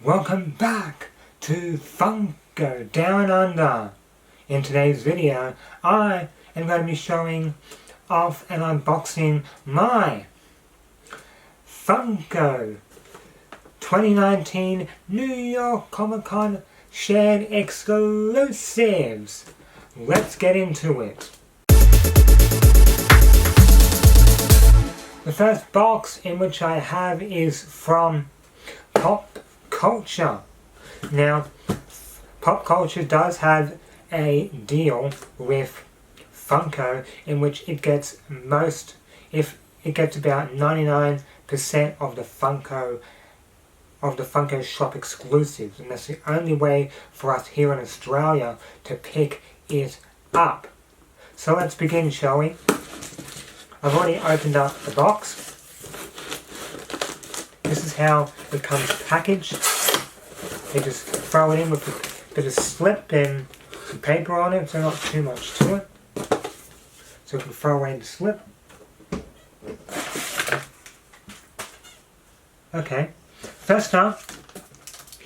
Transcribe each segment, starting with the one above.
Welcome back to Funko Down Under. In today's video, I am going to be showing off and unboxing my Funko 2019 New York Comic Con shared exclusives. Let's get into it. The first box in which I have is from Popcultcha. Now, Popcultcha does have a deal with Funko in which it gets about 99% of the Funko shop exclusives, and that's the only way for us here in Australia to pick it up. So let's begin, shall we? I've already opened up the box. This is how it comes packaged. They just throw it in with a bit of slip and some paper on it, so not too much to it. So we can throw away the slip. Okay, first up,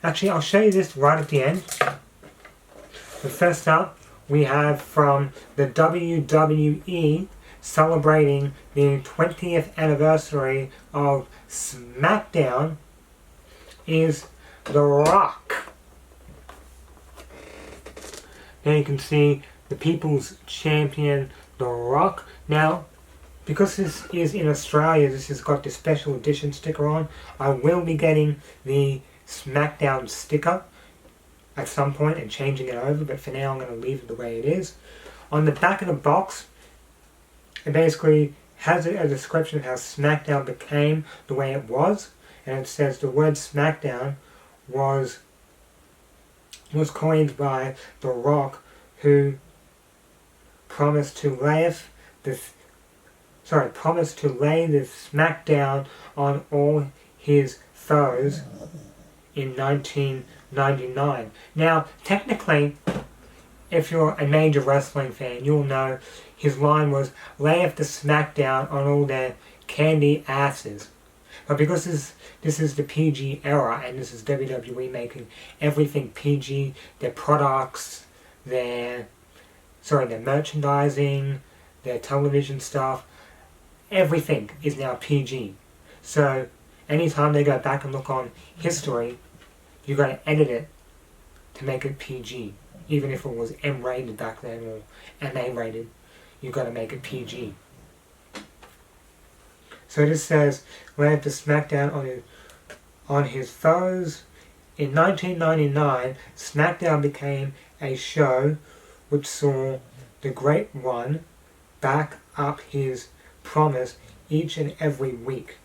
actually I'll show you this right at the end. But first up, we have from the WWE celebrating the 20th anniversary of SmackDown is The Rock. There you can see the People's Champion, The Rock. Now, because this is in Australia, this has got the special edition sticker on. I will be getting the SmackDown sticker at some point and changing it over, but for now I'm going to leave it the way it is. On the back of the box, it basically has a description of how SmackDown became the way it was, and it says the word SmackDown was coined by The Rock, who promised to lay the SmackDown on all his foes in 1999. Now, technically, if you're a major wrestling fan, you'll know his line was, "Layeth the SmackDown on all their candy asses." But because this is the PG era, and this is WWE making everything PG, their products, their merchandising, their television stuff, everything is now PG. So anytime they go back and look on history, you've got to edit it to make it PG. Even if it was M-rated back then or MA-rated, you've got to make it PG. So this says, "Layeth the SmackDown on his foes." In 1999, SmackDown became a show which saw the Great One back up his promise each and every week.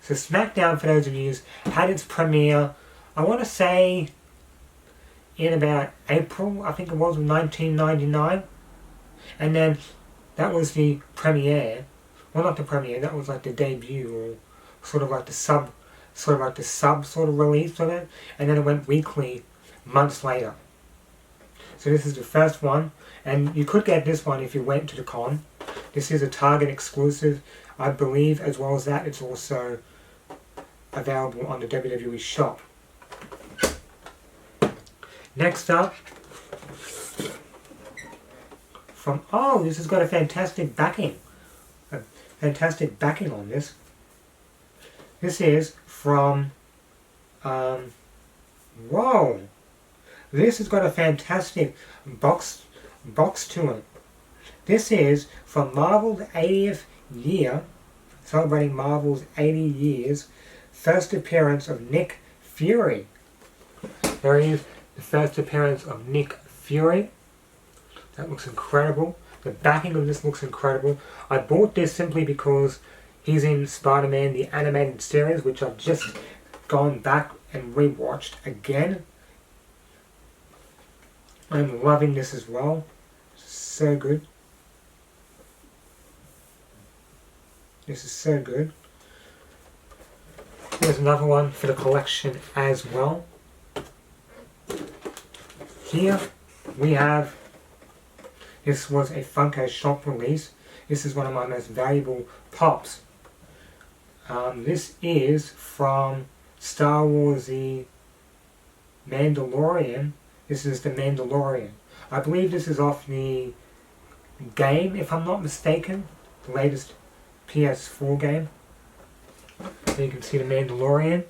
So SmackDown, for those of you, had its premiere, I want to say, in about April, I think it was, 1999. And then that was the premiere. Well, not the premiere, that was like the debut, or sort of like the sub release of it. And then it went weekly months later. So this is the first one. And you could get this one if you went to the con. This is a Target exclusive, I believe. As well as that, it's also available on the WWE shop. Next up, this has got a fantastic backing. Fantastic backing on this. This is from, this has got a fantastic box to it. This is from Marvel's 80th year, celebrating Marvel's 80 years, first appearance of Nick Fury. There he is, the first appearance of Nick Fury. That looks incredible. The backing of this looks incredible. I bought this simply because he's in Spider-Man the animated series, which I've just gone back and rewatched again. I'm loving this as well. So good. This is so good. There's another one for the collection as well. Here we have, this was a Funko shop release. This is one of my most valuable pops. This is from Star Wars The Mandalorian. This is The Mandalorian. I believe this is off the game, if I'm not mistaken. The latest PS4 game. There you can see The Mandalorian.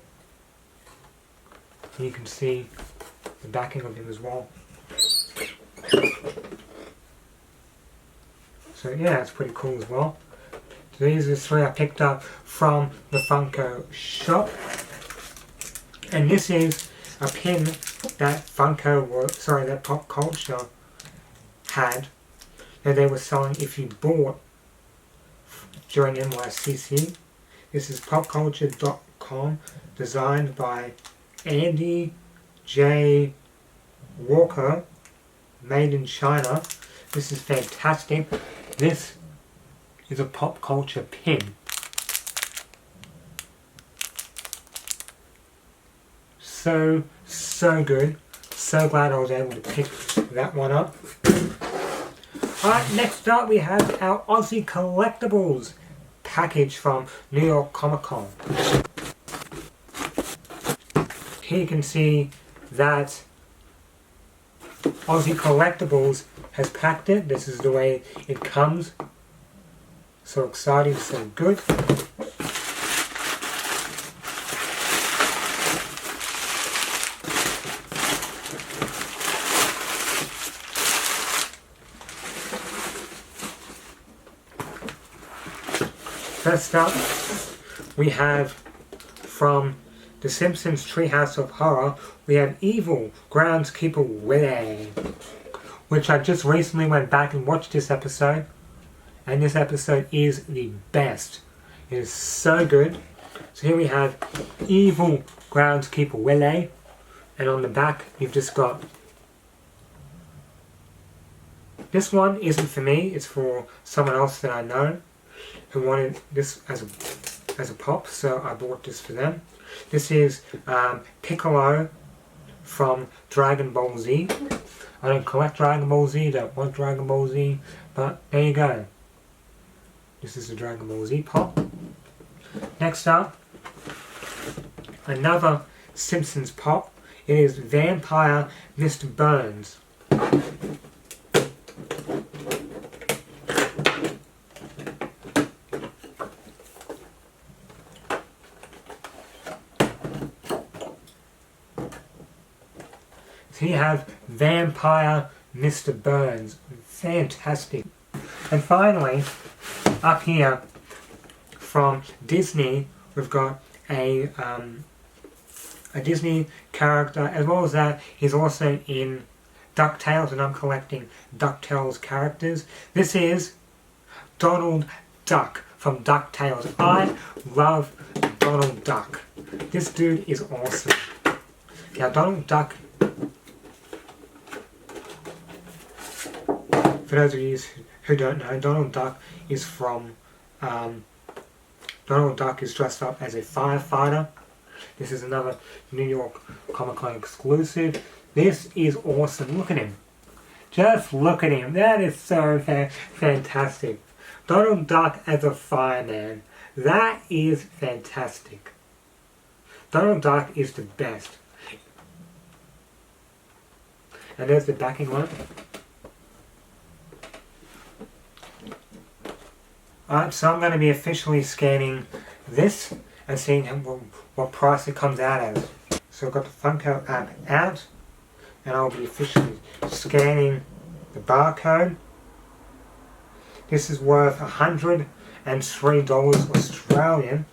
You can see the backing of him as well. So yeah, it's pretty cool as well. So these are the three I picked up from the Funko shop. And this is a pin that that Popcultcha had, that they were selling if you bought during NYCC. This is popcultcha.com, designed by Andy J. Walker, made in China. This is fantastic. This is a Popcultcha pin. So good. So glad I was able to pick that one up. Alright, next up we have our Ozzie Collectables package from New York Comic Con. Here you can see that Ozzie Collectables has packed it. This is the way it comes. So exciting, so good. First up, we have from The Simpsons Treehouse of Horror, we have Evil Groundskeeper Willie, which I just recently went back and watched this episode, and this episode is the best. It is so good. So here we have Evil Groundskeeper Willie, and on the back you've just got, this one isn't for me, it's for someone else that I know who wanted this as a pop, so I bought this for them. This is Piccolo from Dragon Ball Z. I don't collect Dragon Ball Z, don't want Dragon Ball Z, but there you go. This is the Dragon Ball Z pop. Next up, another Simpsons pop. It is Vampire Mr. Burns. So you have Vampire Mr. Burns. Fantastic. And finally, up here from Disney, we've got a Disney character, as well as that he's also in DuckTales, and I'm collecting DuckTales characters. This is Donald Duck from DuckTales. I love Donald Duck. This dude is awesome. Now Donald Duck, for those of you who don't know, Donald Duck is from, Donald Duck is dressed up as a firefighter. This is another New York Comic Con exclusive. This is awesome. Look at him. Just look at him. That is so fantastic. Donald Duck as a fireman. That is fantastic. Donald Duck is the best. And there's the backing one. Alright, so I'm going to be officially scanning this and seeing what price it comes out as. So I've got the Funko app out, and I'll be officially scanning the barcode. This is worth $103 Australian.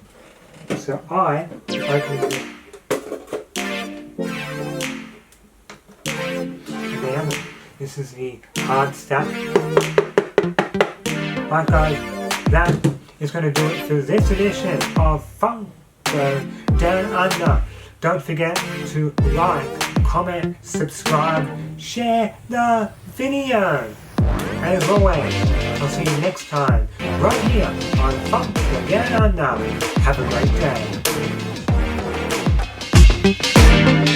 So I open it. Again, this is the hard stack. Right guys, that is going to do it for this edition of Funko Down Under. Don't forget to like, comment, subscribe, share the video. As always, I'll see you next time, right here on Funko Down Under. Have a great day.